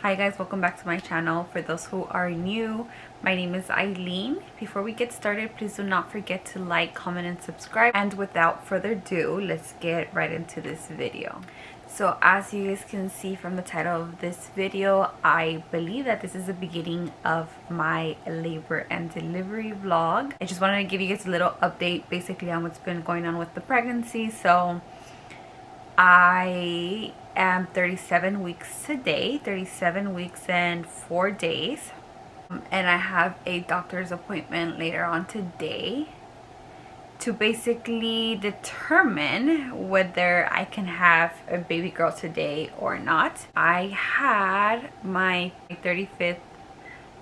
Hi guys, welcome back to my channel. For those who are new, my name is Eileen. Before we get started, please do not forget to like, comment, and subscribe. And without further ado, let's get right into this video. So as you guys can see from the title of this video, I believe that this is the beginning of my labor and delivery vlog. I just wanted to give you guys a little update basically on what's been going on with the pregnancy. So I am 37 weeks today, 37 weeks and 4 days. And I have a doctor's appointment later on today to basically determine whether I can have a baby girl today or not. I had my 35th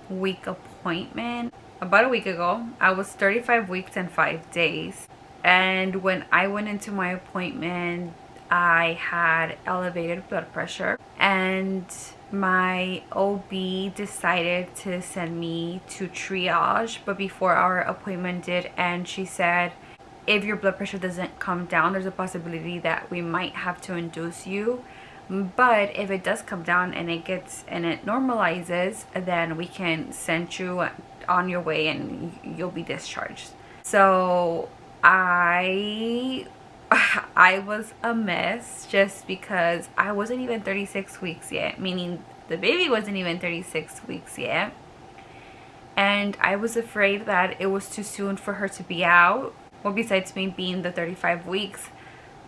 week appointment about a week ago. I was 35 weeks and 5 days. And when I went into my appointment, I had elevated blood pressure, and my OB decided to send me to triage, but before our appointment did, and she said, if your blood pressure doesn't come down, there's a possibility that we might have to induce you, but if it does come down and it normalizes, then we can send you on your way and you'll be discharged. So I was a mess just because I wasn't even 36 weeks yet, meaning the baby wasn't even 36 weeks yet. And I was afraid that it was too soon for her to be out. Well, besides me being the 35 weeks,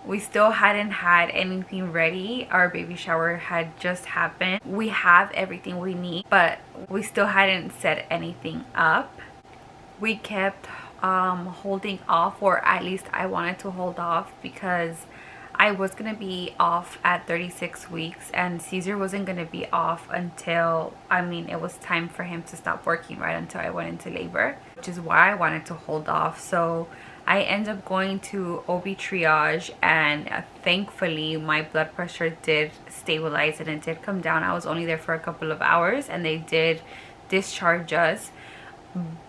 we still hadn't had anything ready. Our baby shower had just happened. We have everything we need, but we still hadn't set anything up. We kept holding off, or at least I wanted to hold off, because I was gonna be off at 36 weeks and Caesar wasn't gonna be off until, it was time for him to stop working right until I went into labor, which is why I wanted to hold off. So I ended up going to OB triage, and thankfully my blood pressure did stabilize and it did come down. I was only there for a couple of hours and they did discharge us.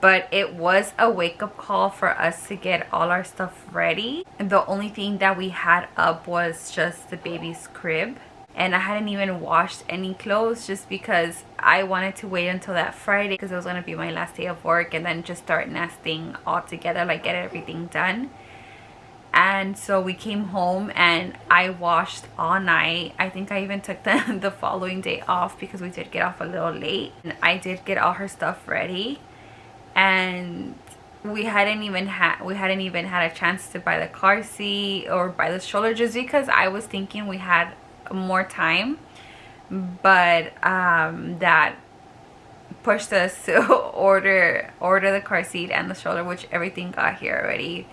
But it was a wake-up call for us to get all our stuff ready. And the only thing that we had up was just the baby's crib. And I hadn't even washed any clothes just because I wanted to wait until that Friday, because it was going to be my last day of work, and then just start nesting all together, like get everything done. And so we came home and I washed all night. I think I even took the following day off because we did get off a little late. And I did get all her stuff ready. And we hadn't even had a chance to buy the car seat or buy the stroller, just because I was thinking we had more time, but that pushed us to order the car seat and the stroller, which everything got here already,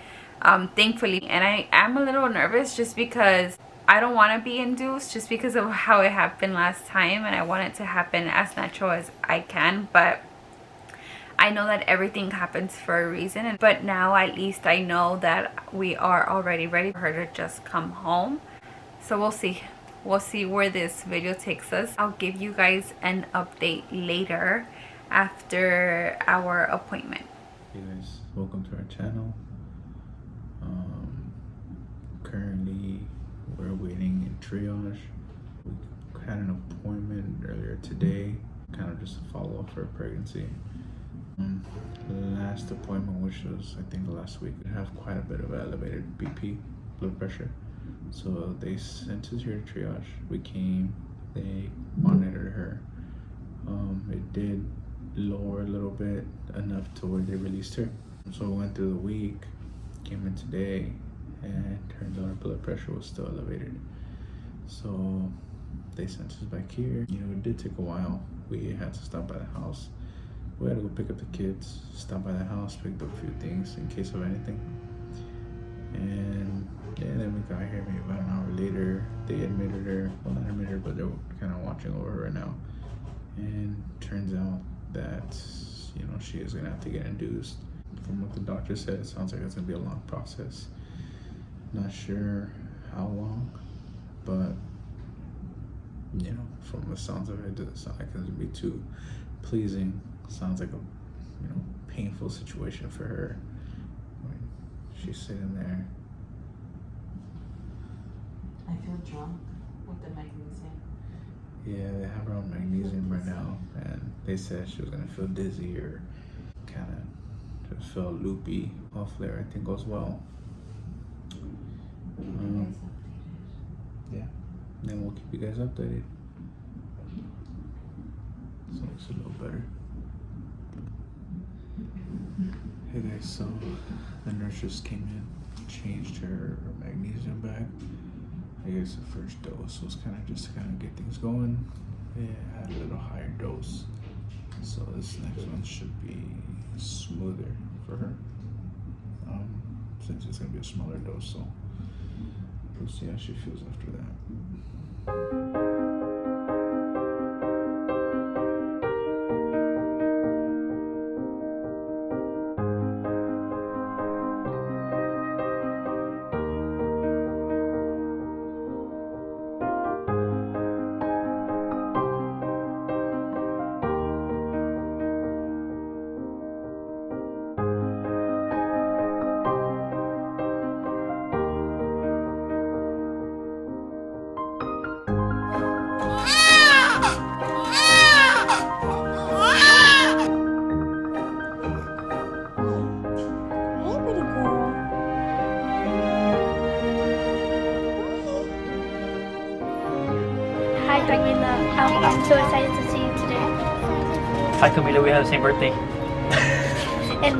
thankfully. And I am a little nervous just because I don't want to be induced, just because of how it happened last time, and I want it to happen as natural as I can. But I know that everything happens for a reason, but now at least I know that we are already ready for her to just come home. So we'll see where this video takes us. I'll give you guys an update later after our appointment. Hey guys, welcome to our channel. Currently we're waiting in triage. We had an appointment earlier today, kind of just a follow-up for a pregnancy. Last appointment, which was I think last week, we have quite a bit of elevated BP, blood pressure. So they sent us here to triage. We came, they monitored her. It did lower a little bit, enough to where they released her. So we went through the week, came in today, and turns out her blood pressure was still elevated. So they sent us back here. It did take a while. We had to stop by the house. We had to go pick up the kids, stop by the house, picked up a few things in case of anything. And yeah, then we got here maybe about an hour later. They admitted her, well, not admitted her, but they were kind of watching over her right now. And turns out that, she is gonna have to get induced. From what the doctor said, it sounds like it's gonna be a long process. Not sure how long, but from the sounds of it, it doesn't sound like it's gonna be too pleasing. Sounds like a painful situation for her. She's sitting there. I feel drunk with the magnesium. Yeah, they have her on magnesium they said she was gonna feel dizzy or kind of just feel loopy. Hopefully everything goes well. Yeah, and then we'll keep you guys updated. So it looks a little better. Hey guys, so the nurse just came in, changed her magnesium bag. I guess the first dose was kind of just to kind of get things going. It had a little higher dose, so this next one should be smoother for her. Since it's gonna be a smaller dose, so we'll see how she feels after that. Hi, Camila. I'm so excited to see you today. Hi Camila, we have the same birthday. And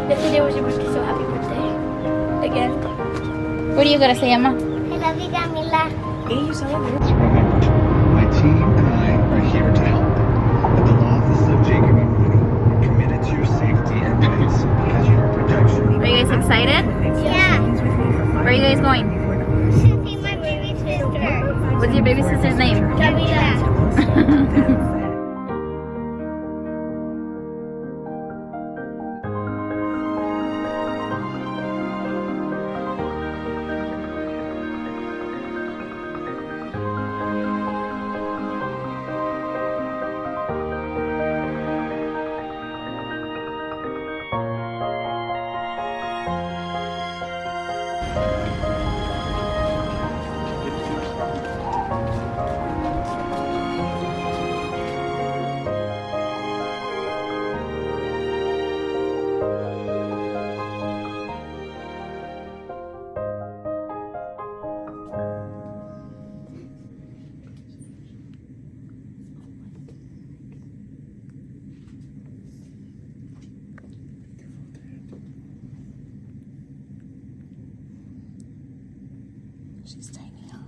yesterday was your birthday, so happy birthday again. What are you gonna say, Emma? I love you, Camila. My team and I are here to help. At the law offices of Jacob and Mooney, we're committed to your safety and rights because you are protection. Are you guys excited? Yeah. Where are you guys going? To see my baby sister. What's your baby sister's name? Camila. She's tiny, huh?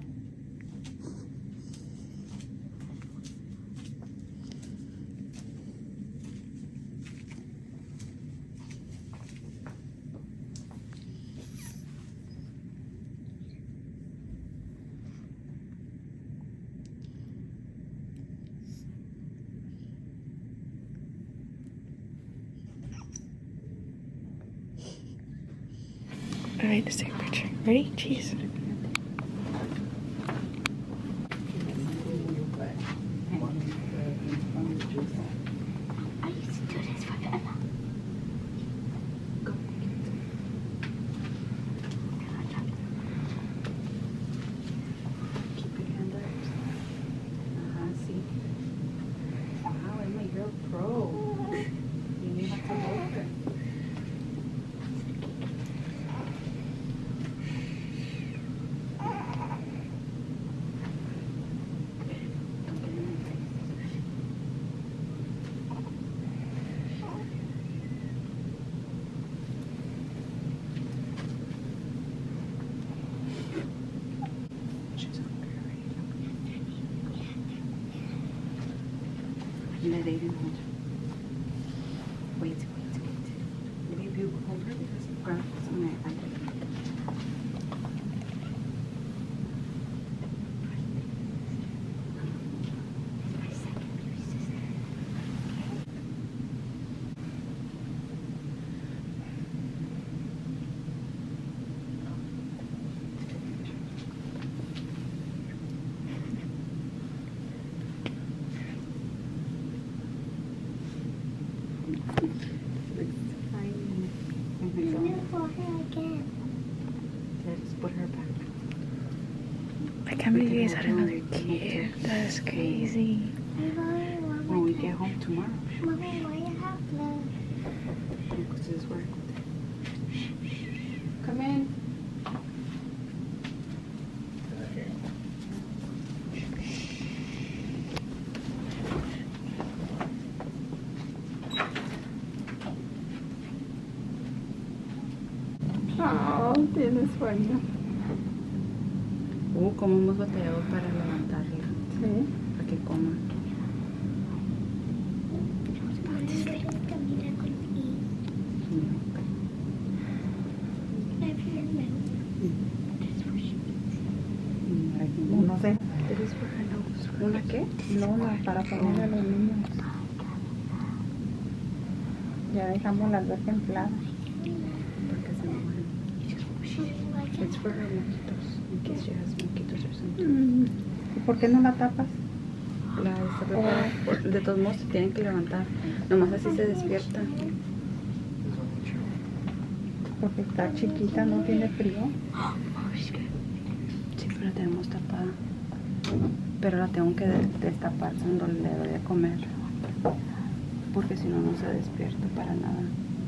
Alright, let's take a picture. Ready? Cheese. I used to do this for Emma. Keep your hand up. See. Wow, Emma, you're a pro. You knew how to hold her. Let Aiden hold her. Wait. Maybe you hold her because grandpa's on my eye. Beautiful hair again. Let's put her back. I can't believe you guys had another kid. That's crazy. I've only one When we more get home tomorrow. Mommy, why you have the... Because this work. Come in. Oh, tienes sueño. Cómo hemos batallado para levantarla. Sí. Para que coma. About to sleep. Camila could eat. Have your milk. That's what she eats. No sé. It is for her nose. ¿Una qué? Lona para ponerle a los niños. Ya dejamos las dos templadas. Porque se me mueren. She doesn't like it. It's for her mosquitos. In case she has mosquitos or something. ¿Y por qué no la tapas? La está preparada. De todos modos se tienen que levantar. Nomás así se despierta. Porque está chiquita, no tiene frío. Sí, pero la tenemos tapada. Pero la tengo que destapar cuando le doy de comer. Porque si no, no se despierta para nada.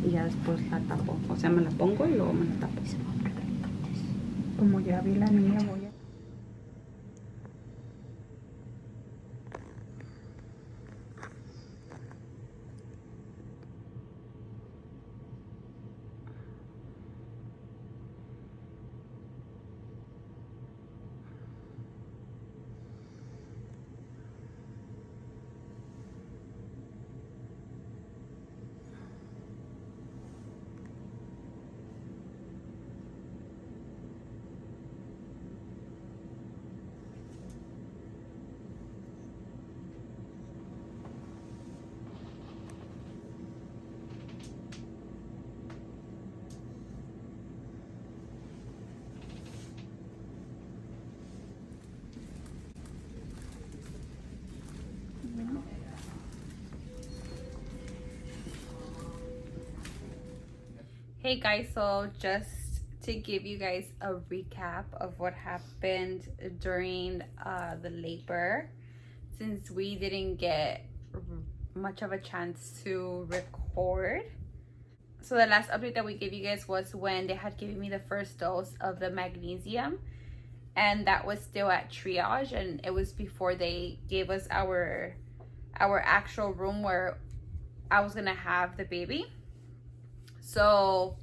Y ya después la tapo. O sea, me la pongo y luego me la tapo. Como ya vi la niña, voy a... Hey guys, so just to give you guys a recap of what happened during the labor, since we didn't get much of a chance to record. So the last update that we gave you guys was when they had given me the first dose of the magnesium, and that was still at triage, and it was before they gave us our actual room where I was gonna have the baby. So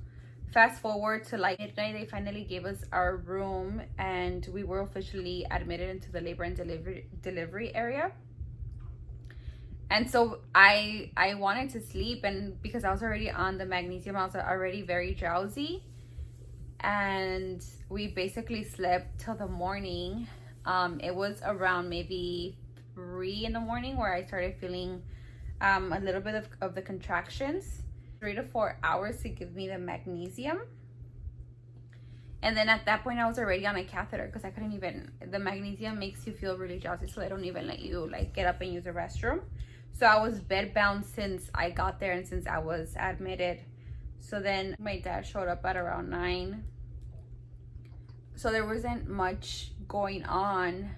fast forward to like midnight, they finally gave us our room and we were officially admitted into the labor and delivery area. And so I wanted to sleep, and because I was already on the magnesium, I was already very drowsy, and we basically slept till the morning. It was around maybe 3 in the morning where I started feeling a little bit of the contractions. 3 to 4 hours to give me the magnesium, and then at that point I was already on a catheter because I couldn't even, the magnesium makes you feel really drowsy, so they don't even let you like get up and use the restroom. So I was bedbound since I got there and since I was admitted. So then my dad showed up at around 9, so there wasn't much going on.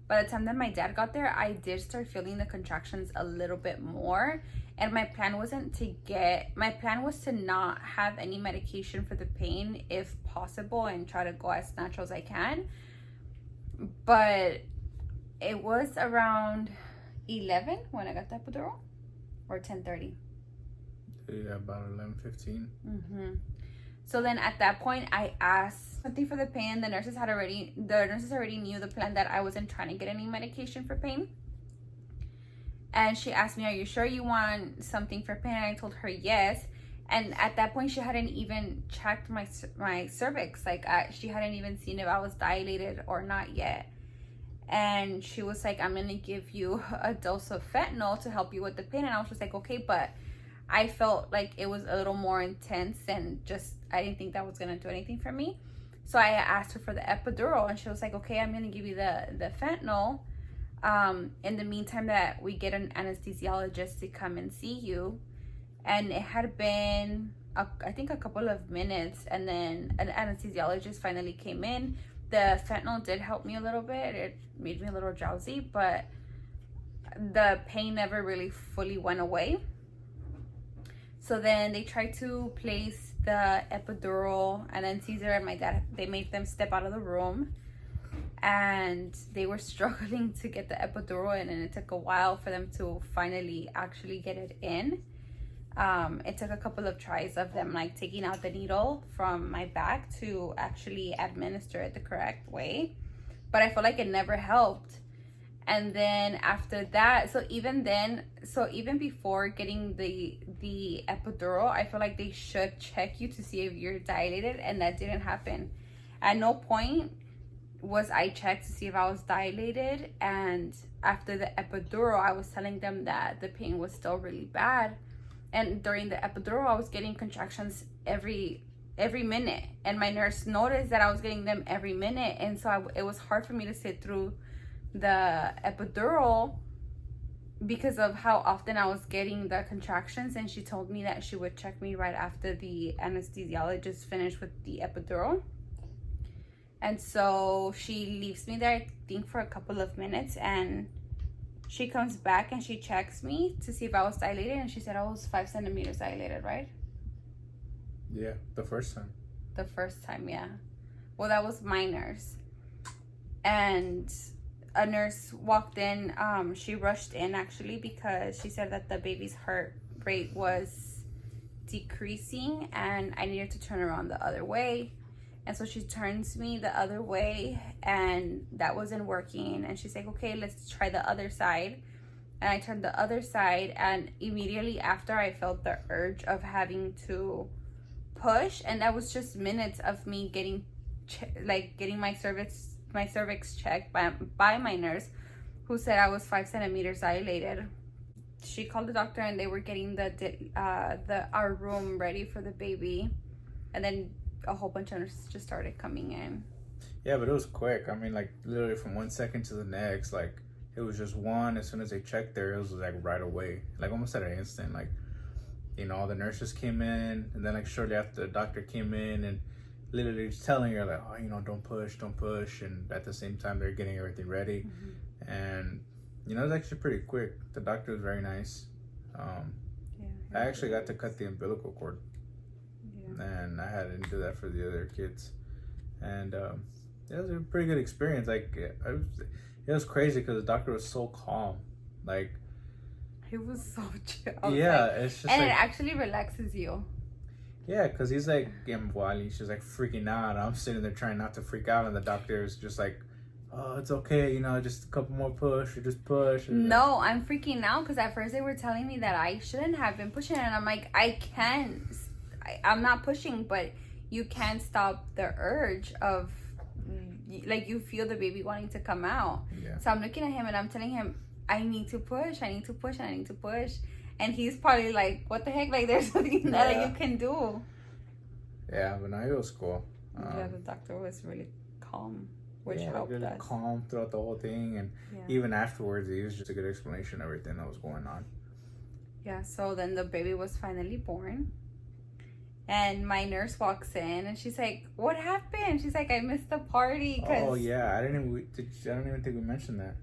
By the time that my dad got there, I did start feeling the contractions a little bit more. And my plan was to not have any medication for the pain if possible and try to go as natural as I can. But it was around 11 when I got the epidural, or 10:30. Yeah, about 11:15. So then at that point I asked something for the pain. The nurses already knew the plan, that I wasn't trying to get any medication for pain. And she asked me, are you sure you want something for pain? And I told her yes. And at that point, she hadn't even checked my cervix. Like she hadn't even seen if I was dilated or not yet. And she was like, I'm going to give you a dose of fentanyl to help you with the pain. And I was just like, okay, but I felt like it was a little more intense, and just, I didn't think that was going to do anything for me. So I asked her for the epidural, and she was like, okay, I'm going to give you the fentanyl. In the meantime that we get an anesthesiologist to come and see you. And it had been I think a couple of minutes, and then an anesthesiologist finally came in. The fentanyl did help me a little bit. It made me a little drowsy, but the pain never really fully went away. So then they tried to place the epidural, and then Caesar and my dad, they made them step out of the room, and they were struggling to get the epidural in, and it took a while for them to finally actually get it in. It took a couple of tries of them like taking out the needle from my back to actually administer it the correct way, but I feel like it never helped. And then after that, so even before getting the epidural, I feel like they should check you to see if you're dilated, and that didn't happen. At no point was I checked to see if I was dilated, and after the epidural, I was telling them that the pain was still really bad. And during the epidural, I was getting contractions every minute, and my nurse noticed that I was getting them every minute, and so it was hard for me to sit through the epidural because of how often I was getting the contractions. And she told me that she would check me right after the anesthesiologist finished with the epidural. And so she leaves me there, I think, for a couple of minutes, and she comes back and she checks me to see if I was dilated, and she said I was 5 centimeters dilated, right? Yeah, the first time. The first time, yeah. Well, that was my nurse. And a nurse walked in. She rushed in actually because she said that the baby's heart rate was decreasing and I needed to turn around the other way. And so she turns me the other way, and that wasn't working. And she's like, okay, let's try the other side. And I turned the other side, and immediately after I felt the urge of having to push, and that was just minutes of me getting my cervix checked by my nurse, who said I was 5 centimeters dilated. She called the doctor, and they were getting our room ready for the baby, and then a whole bunch of nurses just started coming in. Yeah, but it was quick. I mean, like, literally from 1 second to the next, like, it was just one. As soon as they checked there, it was like right away, like almost at an instant. Like, you know, all the nurses came in, and then like shortly after, the doctor came in and literally just telling her like, oh, you know, don't push, and at the same time they're getting everything ready. Mm-hmm. And you know, it was actually pretty quick. The doctor was very nice. I actually got to cut the umbilical cord. And I hadn't do that for the other kids, and it was a pretty good experience. Like it was crazy because the doctor was so calm. Like he was so chill. Yeah, it's just and like, it actually relaxes you. Yeah, because he's like, she's like freaking out. I'm sitting there trying not to freak out, and the doctor is just like, oh, it's okay, you know, just a couple more push, or just push. No, I'm freaking out because at first they were telling me that I shouldn't have been pushing, and I'm like, I'm not pushing, but you can't stop the urge of, like, you feel the baby wanting to come out. Yeah. So I'm looking at him and I'm telling him, I need to push. And he's probably like, what the heck? Like, there's something that you can do. Yeah, but no, it was cool. The doctor was really calm, which helped really us. Calm throughout the whole thing. And even afterwards, he was just a good explanation of everything that was going on. Yeah, so then the baby was finally born. And my nurse walks in and she's like, what happened? She's like, I missed the party. Oh, yeah. I don't even think we mentioned that.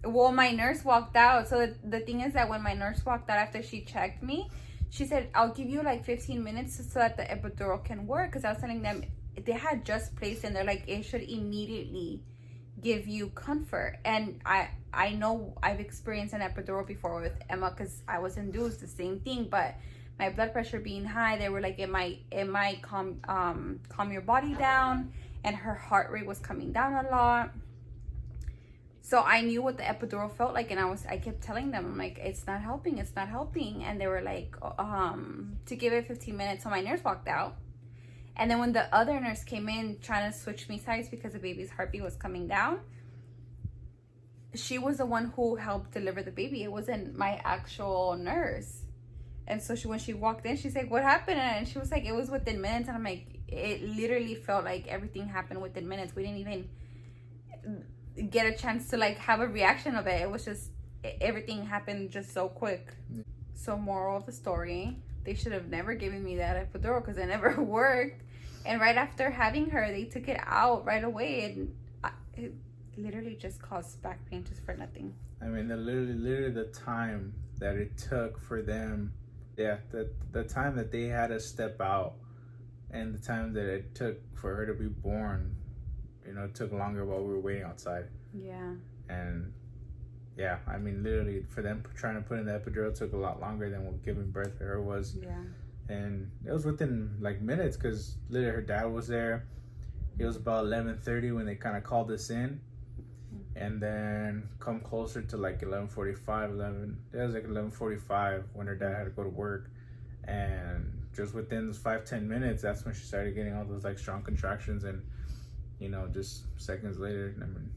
Well, my nurse walked out. So the thing is that when my nurse walked out after she checked me, she said, I'll give you like 15 minutes so that the epidural can work. Because I was telling them they had just placed in there, like it should immediately give you comfort. And I know I've experienced an epidural before with Emma because I was induced, the same thing. But my blood pressure being high, they were like, it might calm your body down, and her heart rate was coming down a lot. So I knew what the epidural felt like, and I kept telling them, I'm like, it's not helping, and they were like, to give it 15 minutes. So my nurse walked out, and then when the other nurse came in trying to switch me sides because the baby's heartbeat was coming down, she was the one who helped deliver the baby. It wasn't my actual nurse. And so when she walked in, she's like, what happened? And she was like, it was within minutes. And I'm like, it literally felt like everything happened within minutes. We didn't even get a chance to like have a reaction of it. It was just, everything happened just so quick. So moral of the story, they should have never given me that epidural because it never worked. And right after having her, they took it out right away. And it literally just caused back pain just for nothing. I mean, literally the time that it took for them, the time that they had to step out, and the time that it took for her to be born, it took longer while we were waiting outside. Yeah. And yeah, I mean, literally for them trying to put in the epidural took a lot longer than what giving birth to her was. Yeah. And it was within like minutes, because literally her dad was there. It was about 11:30 when they kind of called us in. And then come closer to like 11:45, it was like 11:45 when her dad had to go to work. And just within those 5-10 minutes, that's when she started getting all those like strong contractions. And just seconds later, I mean,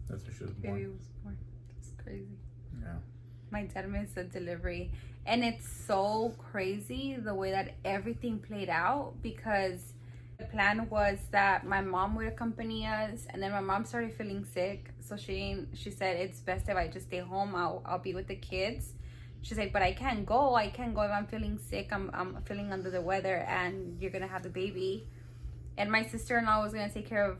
that's when she was born. Baby was born. It's crazy. Yeah. My dad missed the delivery, and it's so crazy the way that everything played out, because the plan was that my mom would accompany us, and then my mom started feeling sick, so she said it's best if I just stay home. I'll be with the kids. She's like, but I can't go if I'm feeling sick. I'm feeling under the weather, and you're gonna have the baby. And my sister-in-law was gonna take care of,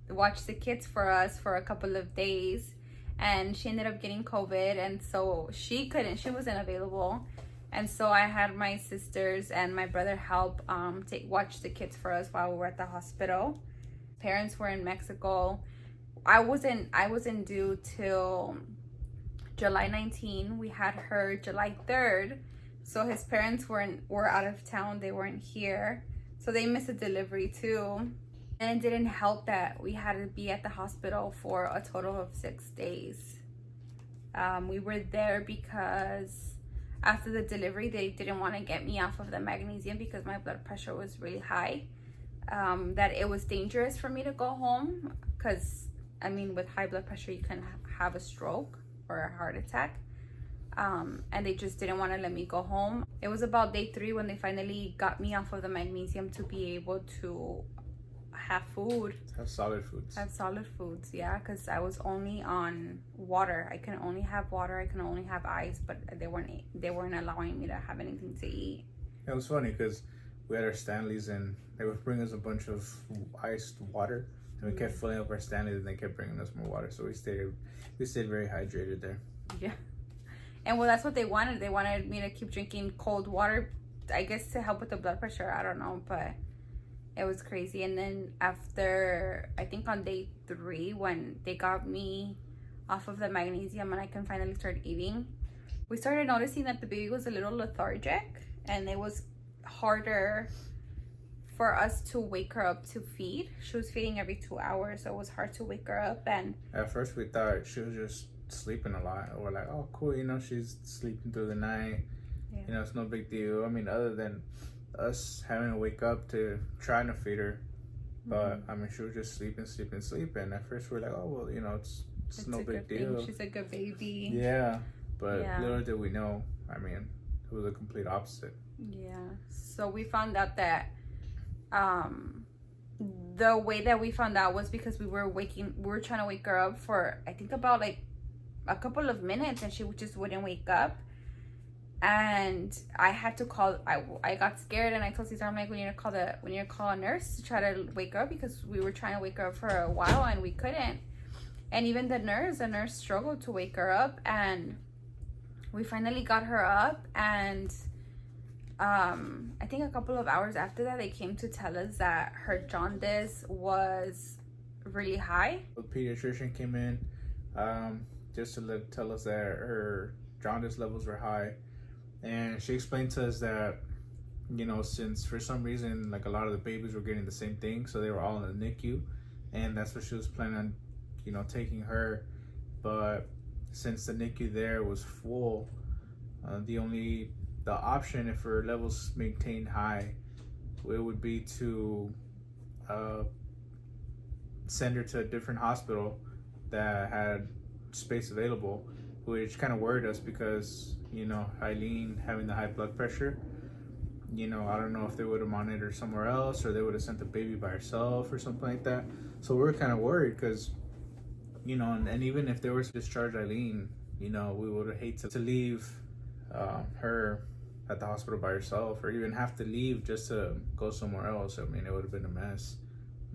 watch the kids for us for a couple of days, and she ended up getting COVID, and so she wasn't available. And so I had my sisters and my brother help watch the kids for us while we were at the hospital. Parents were in Mexico. I wasn't due till July 19. We had her July 3rd. So his parents were out of town. They weren't here. So they missed a delivery too. And it didn't help that we had to be at the hospital for a total of 6 days. We were there because after the delivery, they didn't want to get me off of the magnesium because my blood pressure was really high. That it was dangerous for me to go home because, I mean, with high blood pressure, you can have a stroke or a heart attack. And they just didn't want to let me go home. It was about day 3 when they finally got me off of the magnesium to be able to have food. Have solid foods. Yeah, because I was only on water. I can only have water. I can only have ice, but they weren't allowing me to have anything to eat. It was funny because we had our Stanleys, and they would bring us a bunch of iced water, and we kept filling up our Stanleys, and they kept bringing us more water. So we stayed very hydrated there. Yeah. And well, that's what they wanted. They wanted me to keep drinking cold water, I guess to help with the blood pressure. I don't know, but it was crazy. And then after, I think on day 3, when they got me off of the magnesium and I can finally start eating, we started noticing that the baby was a little lethargic, and it was harder for us to wake her up to feed. She was feeding every 2 hours, so it was hard to wake her up. And at first we thought she was just sleeping a lot. We're like, oh cool, she's sleeping through the night. Yeah. It's no big deal. I mean, other than us having to wake up to trying to feed her, but I mean, she was just sleeping. At first we're like, oh well, it's no big deal. She's a good baby. Yeah, but little did we know, I mean, it was a complete opposite. Yeah. So we found out that the way that we found out was because we were trying to wake her up for, I think, about like a couple of minutes, and she just wouldn't wake up. And I had to call. I got scared, and I told Cesar, I'm like, we need to call a nurse to try to wake her up, because we were trying to wake her up for a while and we couldn't. And even the nurse struggled to wake her up, and we finally got her up. And I think a couple of hours after that, they came to tell us that her jaundice was really high. The pediatrician came in just to tell us that her jaundice levels were high. And she explained to us that, since for some reason, like a lot of the babies were getting the same thing, so they were all in the NICU, and that's what she was planning on, taking her. But since the NICU there was full, the option, if her levels maintained high, it would be to send her to a different hospital that had space available, which kind of worried us because, Eileen having the high blood pressure, I don't know if they would have monitored somewhere else, or they would have sent the baby by herself or something like that. So we were kind of worried because, and even if they were to discharge Eileen, we would have hated to leave her at the hospital by herself, or even have to leave just to go somewhere else. I mean, it would have been a mess.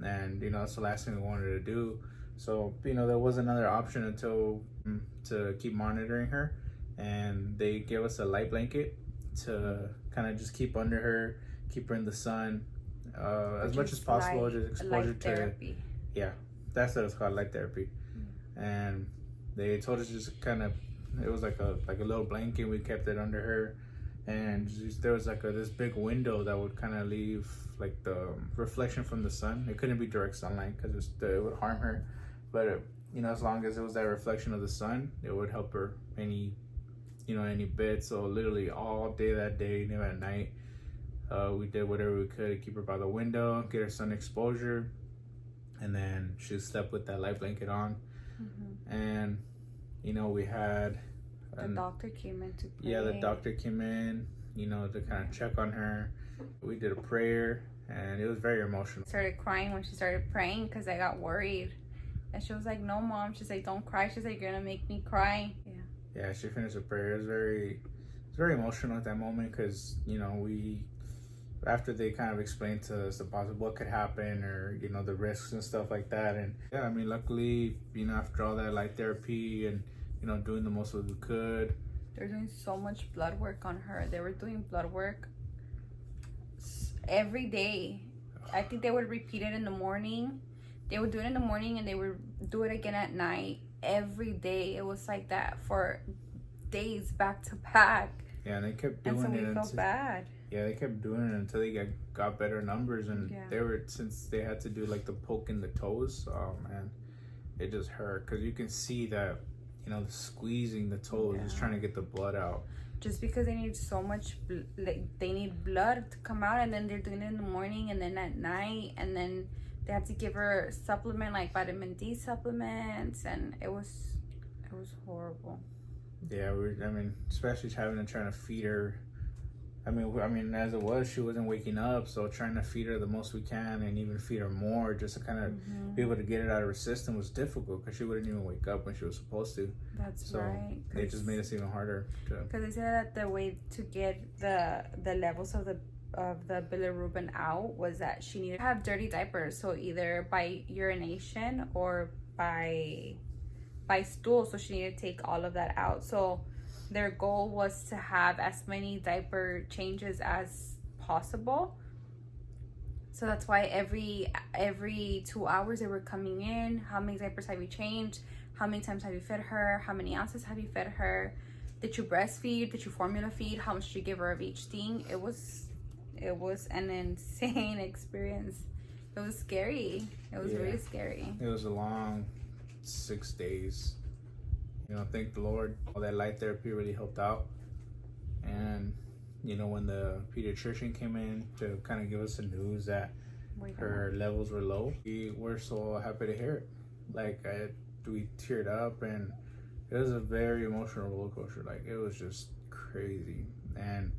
And, that's the last thing we wanted to do. So, there was another option until to keep monitoring her, and they gave us a light blanket to kind of just keep under her, keep her in the sun as much as possible, just exposure light to therapy. Yeah, that's what it's called, light therapy. And they told us just kind of, it was like a little blanket. We kept it under her, and there was like this big window that would kind of leave like the reflection from the sun. It couldn't be direct sunlight because it would harm her, but as long as it was that reflection of the sun, it would help her any bit. So literally all day that day, even at night, we did whatever we could to keep her by the window, get her sun exposure, and then she slept with that light blanket on. And we had The doctor came in to pray. Yeah, the doctor came in, to kind of check on her. We did a prayer, and it was very emotional. Started crying when she started praying because I got worried. And she was like, "No, Mom." She's like, "Don't cry." She's like, "You're gonna make me cry." Yeah, she finished the prayer. It was very emotional at that moment because, after they kind of explained to us about what could happen, or, the risks and stuff like that. And yeah, I mean, luckily, after all that light therapy and, doing the most of we could. They're doing so much blood work on her. They were doing blood work every day. I think they would repeat it in the morning. They would do it in the morning and they would do it again at night. Every day. It was like that for days back to back. Yeah, and they kept doing it. And so it. we felt bad. Yeah, they kept doing it until they got better numbers. And since they had to do like the poke in the toes, oh man, it just hurt. Because you can see that, the squeezing the toes, just trying to get the blood out. Just because they need so much, they need blood to come out, and then they're doing it in the morning and then at night, and then they had to give her supplement like vitamin D supplements, and it was horrible. Yeah, especially trying to feed her. I mean, as it was, she wasn't waking up, so trying to feed her the most we can, and even feed her more, just to kind of be able to get it out of her system was difficult because she wouldn't even wake up when she was supposed to. That's right. It just made us even harder. Because they said that the way to get the levels of the bilirubin out was that she needed to have dirty diapers, so either by urination or by stool. So she needed to take all of that out. So their goal was to have as many diaper changes as possible. So that's why every 2 hours they were coming in. How many diapers have you changed? How many times have you fed her? How many ounces have you fed her? Did you breastfeed? Did you formula feed? How much did you give her of each thing? It was an insane experience. It was scary. It was really scary. It was a long 6 days. Thank the Lord. All that light therapy really helped out. And, when the pediatrician came in to kind of give us the news that her levels were low, we were so happy to hear it. Like, we teared up, and it was a very emotional roller coaster. Like, it was just crazy. And,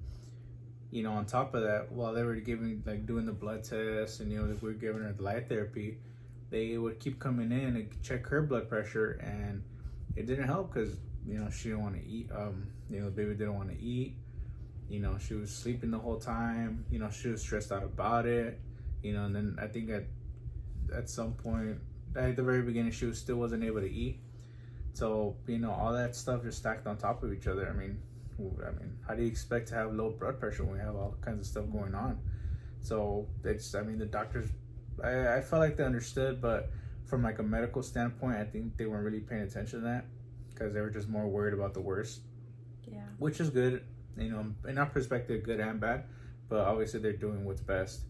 on top of that, while they were doing the blood tests and, we were giving her the light therapy, they would keep coming in and check her blood pressure, and it didn't help because she didn't want to eat. The baby didn't want to eat. She was sleeping the whole time. She was stressed out about it. And then I think at some point at the very beginning, she still wasn't able to eat. So all that stuff just stacked on top of each other. I mean, how do you expect to have low blood pressure when we have all kinds of stuff going on? So the doctors, I felt like they understood, but from like a medical standpoint, I think they weren't really paying attention to that because they were just more worried about the worst. Yeah. Which is good, in our perspective, good and bad, but obviously they're doing what's best.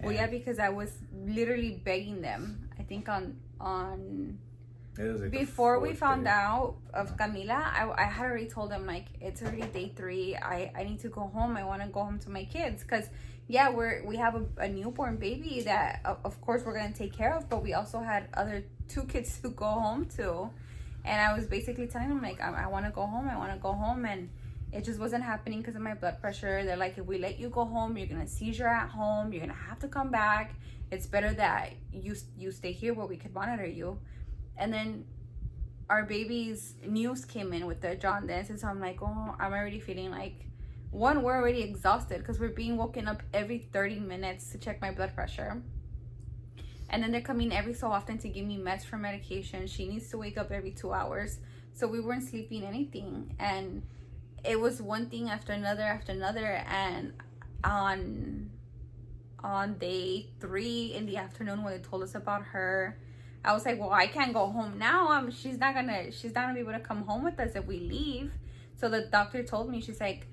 Well, yeah, because I was literally begging them. I think on it was like before we found out of Camila, I had already told them, like, it's already day 3. I need to go home. I want to go home to my kids because yeah, we have a newborn baby that of course we're gonna take care of, but we also had other 2 kids to go home to, and I was basically telling them, like, I want to go home, and it just wasn't happening because of my blood pressure. They're like, if we let you go home, you're gonna seizure at home, you're gonna have to come back. It's better that you stay here where we could monitor you. And then our baby's news came in with the jaundice, and so I'm like, oh, I'm already feeling like, one, we're already exhausted because we're being woken up every 30 minutes to check my blood pressure. And then they're coming every so often to give me meds for medication. She needs to wake up every 2 hours. So we weren't sleeping anything. And it was one thing after another after another. And on day 3 in the afternoon, when they told us about her, I was like, well, I can't go home now. She's not gonna be able to come home with us if we leave. So the doctor told me, she's like,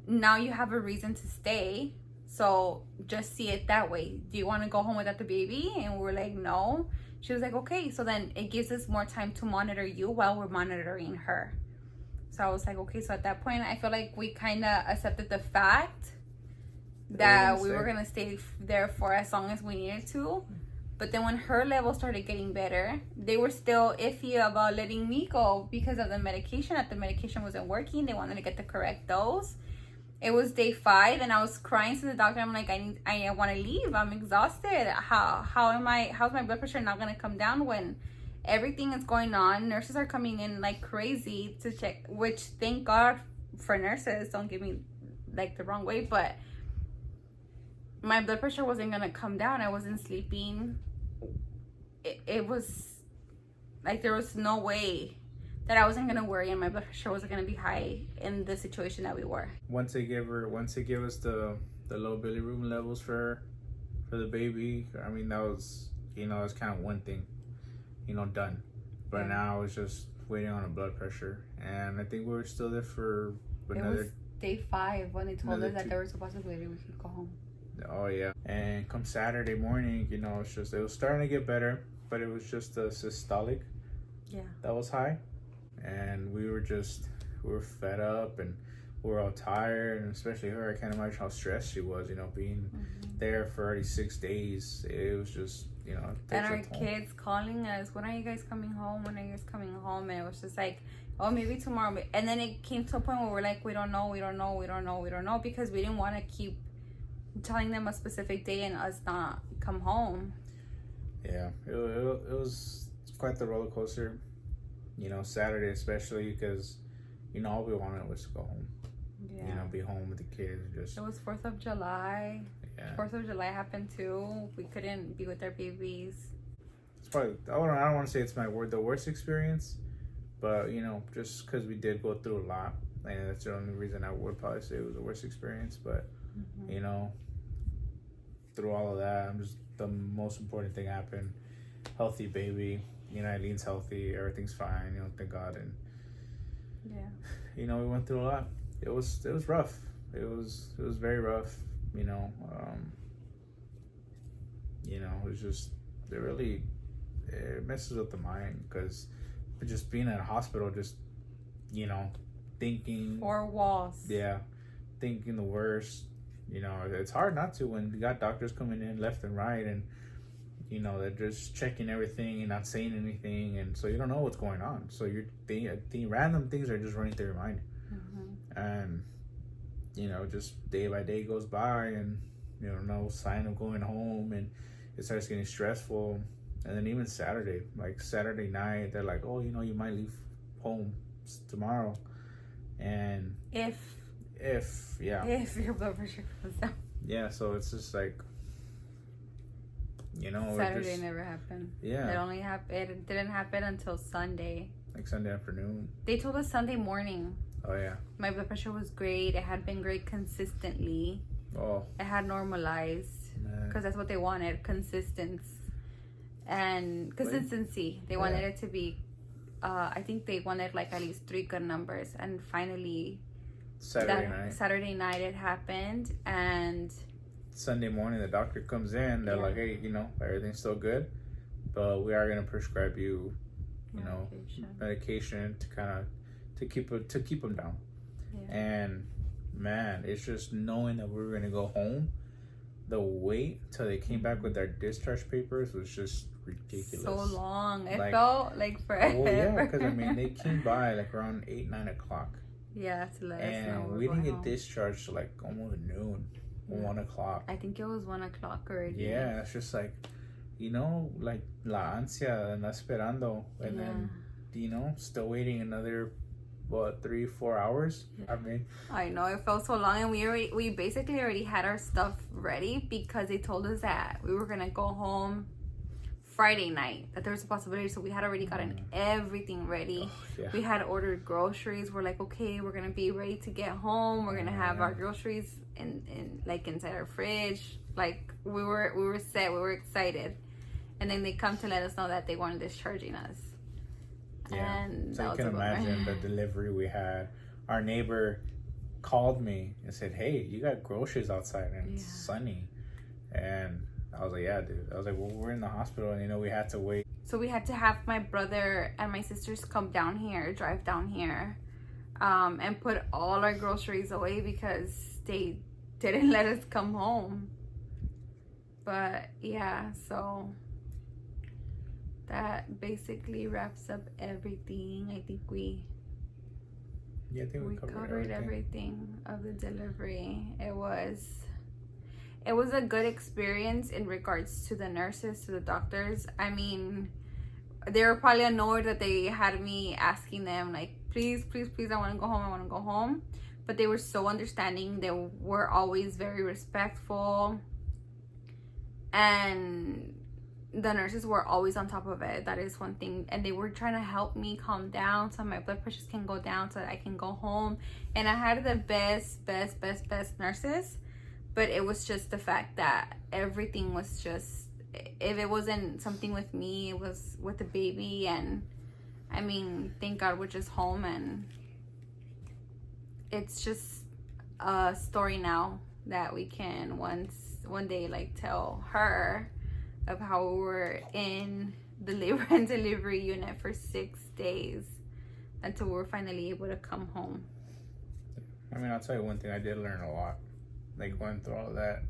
now you have a reason to stay. So just see it that way. Do you want to go home without the baby? And we're like, no. She was like, okay. So then it gives us more time to monitor you while we're monitoring her. So I was like, okay. So at that point, I feel like we kind of accepted the fact that we were going to stay there for as long as we needed to. But then when her level started getting better, they were still iffy about letting me go because of the medication. That the medication wasn't working. They wanted to get the correct dose. It was day 5, and I was crying to the doctor. I'm like, I want to leave. I'm exhausted. How's my blood pressure not gonna come down when everything is going on? Nurses are coming in like crazy to check. Which thank God for nurses. Don't get me like the wrong way, but my blood pressure wasn't gonna come down. I wasn't sleeping. It was like there was no way that I wasn't gonna worry and my blood pressure wasn't gonna be high in the situation that we were. Once they give us the low bilirubin levels for the baby, I mean, that was, you know, it's kind of one thing, you know, done. But now it's just waiting on a blood pressure, and I think we were still there for another. It was day 5 when they told us that there was a possibility we could go home. Oh yeah, and come Saturday morning, you know, it was starting to get better, but it was just the systolic that was high. And we were fed up, and we were all tired, and especially her. I can't imagine how stressed she was, you know, being there for already 6 days. It was just, you know, and our kids calling us, when are you guys coming home? When are you guys coming home? And it was just like, oh, maybe tomorrow. And then it came to a point where we're like, we don't know, because we didn't want to keep telling them a specific day and us not come home. Yeah, it was quite the roller coaster. You know, Saturday especially, because, you know, all we wanted was to go home. Yeah. You know, be home with the kids. It was 4th of July. Yeah. 4th of July happened too. We couldn't be with our babies. It's probably, I don't want to say it's the worst experience, but, you know, just because we did go through a lot, and that's the only reason I would probably say it was the worst experience. But, you know, through all of that, the most important thing happened. Healthy baby. You know, Eileen's healthy, everything's fine, you know, thank God. And you know, we went through a lot. It was rough. It was very rough, you know. You know, it messes with the mind, because just being in a hospital, just, you know, thinking 4 walls. Yeah, thinking the worst. You know, it's hard not to when you got doctors coming in left and right, and you know, they're just checking everything and not saying anything, and so you don't know what's going on. So random things are just running through your mind, and you know, just day by day goes by, and you know, no sign of going home, and it starts getting stressful. And then even Saturday night, they're like, oh, you know, you might leave home tomorrow, and if your blood pressure goes down. Yeah, so it's just like, you know, Saturday never happened. Yeah. It didn't happen until Sunday. Like Sunday afternoon. They told us Sunday morning. Oh yeah. My blood pressure was great. It had been great consistently. Oh. It had normalized. Because that's what they wanted. Consistency. They wanted it to be, I think they wanted like at least 3 good numbers. And finally, Saturday night it happened. And Sunday morning, the doctor comes in. They're like, hey, you know, everything's still good, but we are going to prescribe you, you know, medication to keep them down. Yeah. And man, it's just knowing that we were going to go home. The wait till they came back with their discharge papers was just ridiculous. So long. It felt like forever. Well, yeah, because I mean, they came by like around 8-9 o'clock. Yeah, to let us know. And we didn't get discharged till like almost noon. 1 o'clock. I think it was 1 o'clock already. Yeah, it's just like, you know, like la ansia and esperando, and then, you know, still waiting another 3-4 hours. I know, it felt so long, and we basically already had our stuff ready, because they told us that we were gonna go home Friday night that there was a possibility. So we had already gotten everything ready. We had ordered groceries. We're like, okay, we're gonna be ready to get home. We're gonna have our groceries in like inside our fridge. Like we were set. We were excited. And then they come to let us know that they weren't discharging us. Yeah. And so you can imagine the delivery we had. Our neighbor called me and said, hey, you got groceries outside and it's sunny. And I was like, yeah, dude. I was like, well, we're in the hospital and, you know, we had to wait. So we had to have my brother and my sisters come down here, drive down here, and put all our groceries away because they didn't let us come home. But yeah, so that basically wraps up everything. I think we covered everything of the delivery. It was a good experience in regards to the nurses, to the doctors. I mean, they were probably annoyed that they had me asking them like, please, please, please, I want to go home, I want to go home. But they were so understanding. They were always very respectful. And the nurses were always on top of it. That is one thing. And they were trying to help me calm down so my blood pressures can go down so that I can go home. And I had the best nurses. But it was just the fact that everything was just, if it wasn't something with me, it was with the baby. And I mean, thank God we're just home. And it's just a story now that we can one day like tell her of how we were in the labor and delivery unit for 6 days until we were finally able to come home. I mean, I'll tell you one thing, I did learn a lot. Like going through all of that,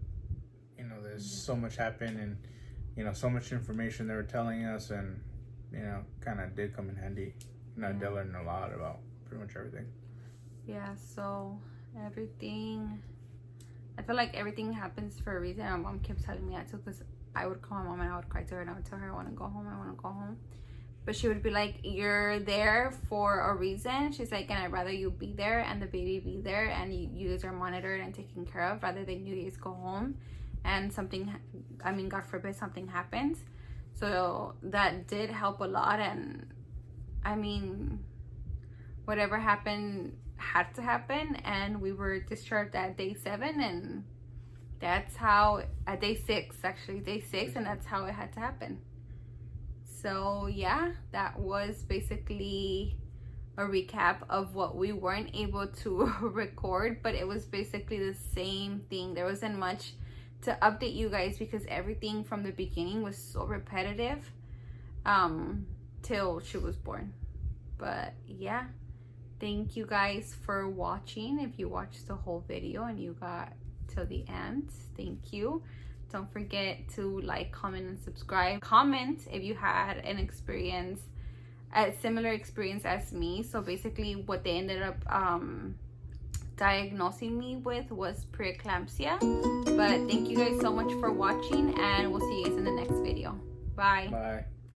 you know, there's so much happened and, you know, so much information they were telling us and, you know, kind of did come in handy. You know, I did learn a lot about pretty much everything. Yeah, so everything, I feel like everything happens for a reason. My mom kept telling me that too, because I would call my mom and I would cry to her and I would tell her I want to go home, I want to go home. But she would be like, you're there for a reason. She's like, and I'd rather you be there and the baby be there and you guys are monitored and taken care of rather than you guys go home and something, I mean, God forbid something happens. So that did help a lot. And I mean, whatever happened had to happen. And we were discharged at day 7 and that's how, at day 6, actually, day 6, and that's how it had to happen. So yeah, that was basically a recap of what we weren't able to record, but it was basically the same thing. There wasn't much to update you guys because everything from the beginning was so repetitive till she was born. But yeah, thank you guys for watching. If you watched the whole video and you got till the end, thank you. Don't forget to like, comment, and subscribe. Comment if you had an experience, a similar experience as me. So basically what they ended up diagnosing me with was pre-eclampsia. But thank you guys so much for watching and we'll see you guys in the next video. Bye. Bye.